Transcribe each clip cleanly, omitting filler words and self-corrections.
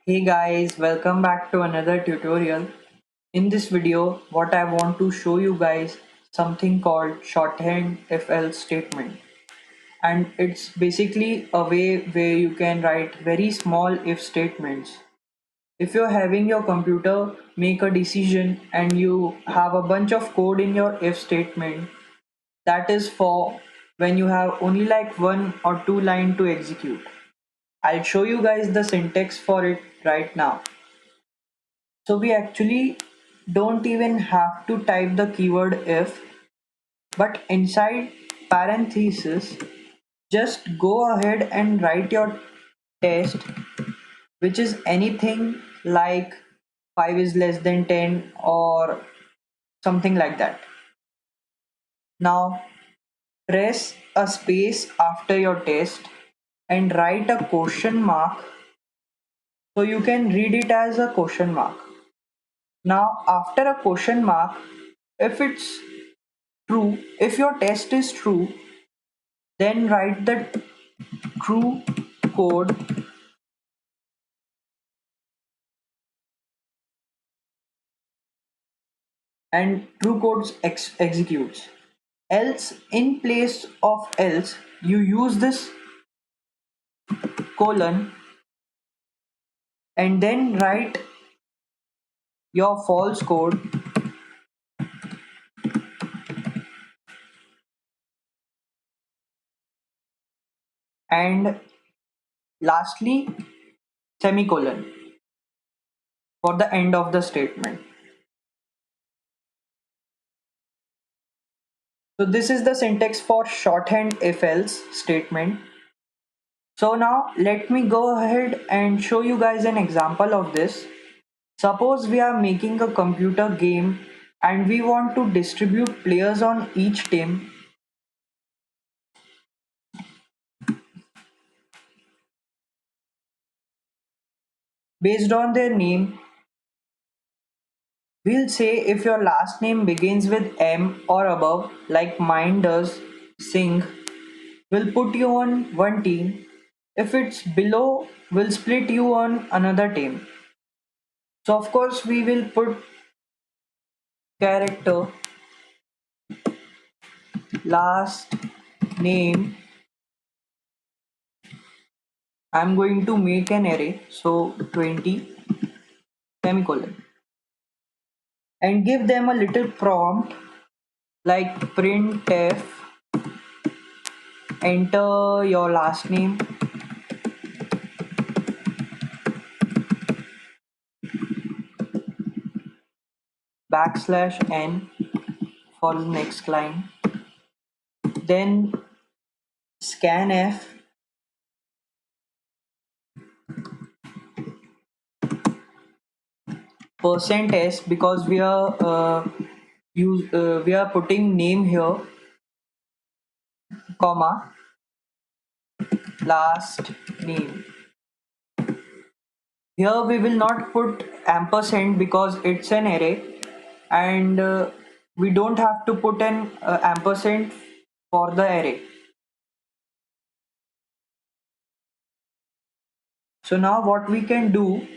Hey guys, welcome back to another tutorial. In this video, what I want to show you guys something called shorthand if-else statement. And it's basically a way where you can write very small if statements. If you're having your computer make a decision and you have a bunch of code in your if statement, that is for when you have only like one or two line to execute. I'll show you guys the syntax for it right now. So we actually don't even have to type the keyword if, but inside parenthesis, just go ahead and write your test, which is anything like 5 is less than 10 or something like that. Now press a space after your test and write a question mark so you can read it as a question mark. Now after a question mark, if it's true, if your test is true, then write the true code and true code executes. Else, in place of else, you use this colon and then write your false code and lastly semicolon for the end of the statement. So this is the syntax for shorthand if else statement. So now let me go ahead and show you guys an example of this. Suppose we are making a computer game and we want to distribute players on each team based on their name. We'll say if your last name begins with M or above, like mine does, Singh, we'll put you on one team. If it's below, we'll split you on another team. So of course we will put character, last name. I'm going to make an array, so 20 semicolon, and give them a little prompt like printf, enter your last name, \n for the next line, then scanf, %s because we are putting name here, comma, last name. Here we will not put ampersand because it's an array and we don't have to put an ampersand for the array. So now what we can do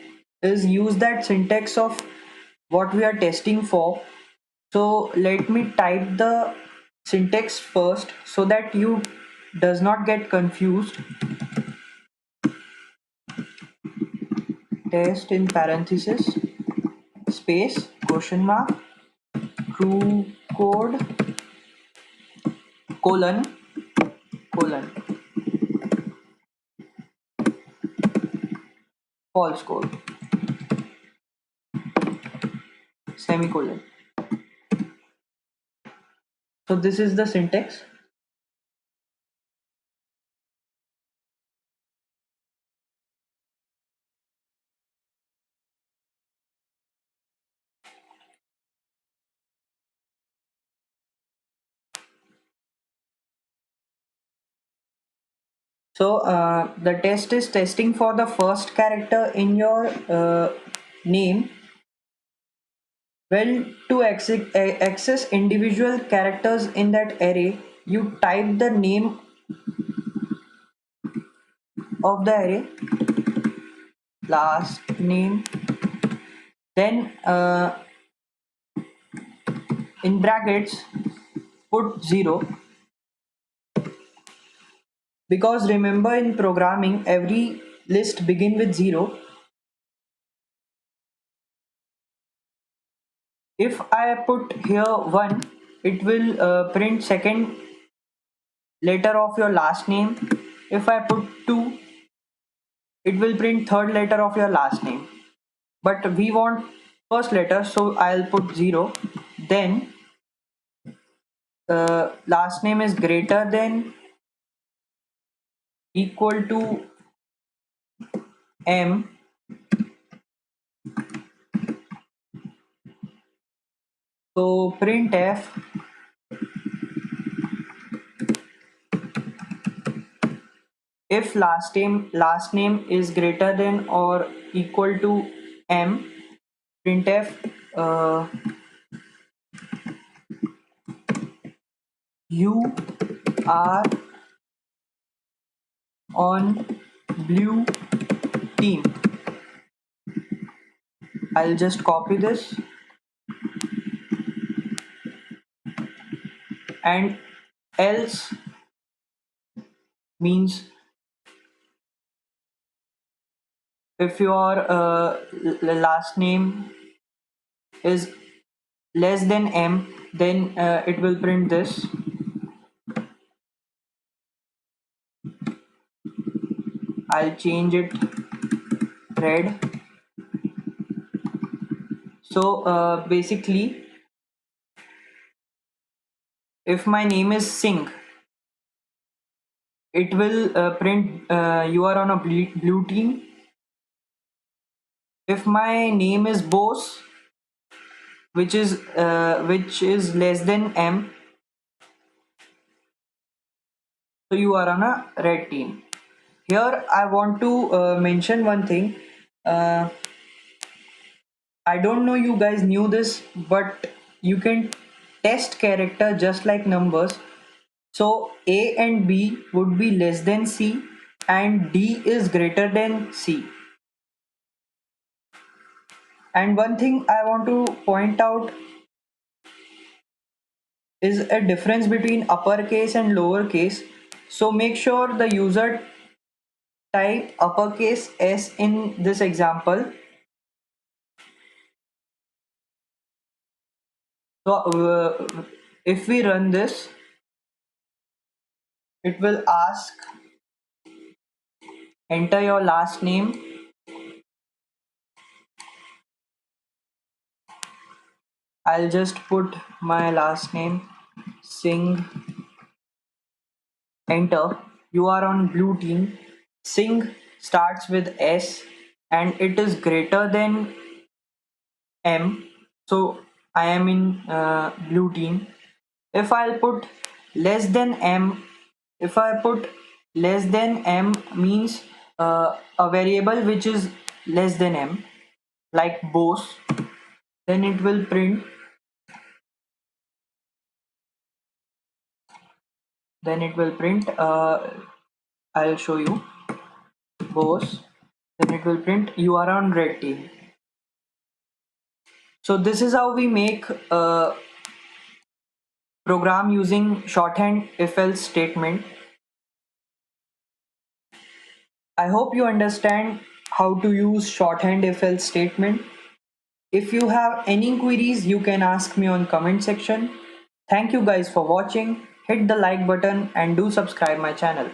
is use that syntax of what we are testing for. So let me type the syntax first so that you does not get confused. Test in parenthesis space question mark true code colon false code semicolon. So this is the syntax. So the test is testing for the first character in your name. Well, to access individual characters in that array, you type the name of the array, last name, then in brackets put 0, because remember in programming every list begin with 0. If I put here 1, it will print second letter of your last name. If I put 2, it will print third letter of your last name. But we want first letter, so I'll put 0. Then last name is greater than, equal to M. So printf if last name is greater than or equal to M, printf you are on blue team. I'll just copy this, and else means if your last name is less than M, then it will print this. I'll change it red. So basically, if my name is Singh, it will print you are on a blue team. If my name is Bose, which is less than M, so you are on a red team. Here I want to mention one thing. I don't know you guys knew this, but you can test character just like numbers. So A and B would be less than C and D is greater than C. And one thing I want to point out is a difference between uppercase and lowercase. So make sure the user type uppercase S in this example. So if we run this, it will ask enter your last name. I'll just put my last name, Singh, enter. You are on blue team. Singh starts with S and it is greater than M, so I am in blue team. If I'll put less than M, if I put less than M means a variable which is less than M, like Bose, then it will print, I'll show you, Bose, then it will print you are on red team. So this is how we make a program using shorthand if-else statement. I hope you understand how to use shorthand if-else statement. If you have any queries, you can ask me on comment section. Thank you guys for watching. Hit the like button and do subscribe my channel.